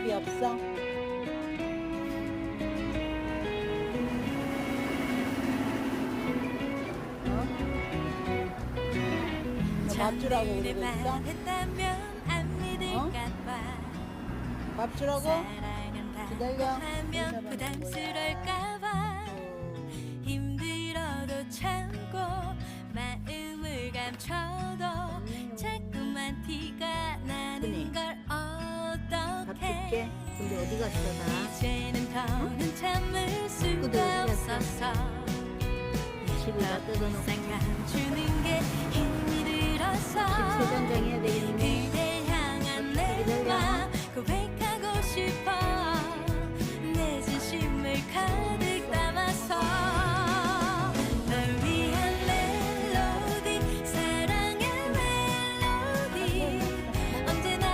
밥이 없어? 밥 주라고 그러고 있어? 어? 밥 주라고? 기다려. 부담스러울까봐 힘들어도 참고 마음을 감춰도 자꾸만 티가 나는 걸 밥 어떡해. 줄게. 근데 어디 갔어 나? 이제는 더는 참을 수가 없어서 집을 다 뜯어놓고 감추는 게 힘이 들어서 세정장 해야 되겠네. 그대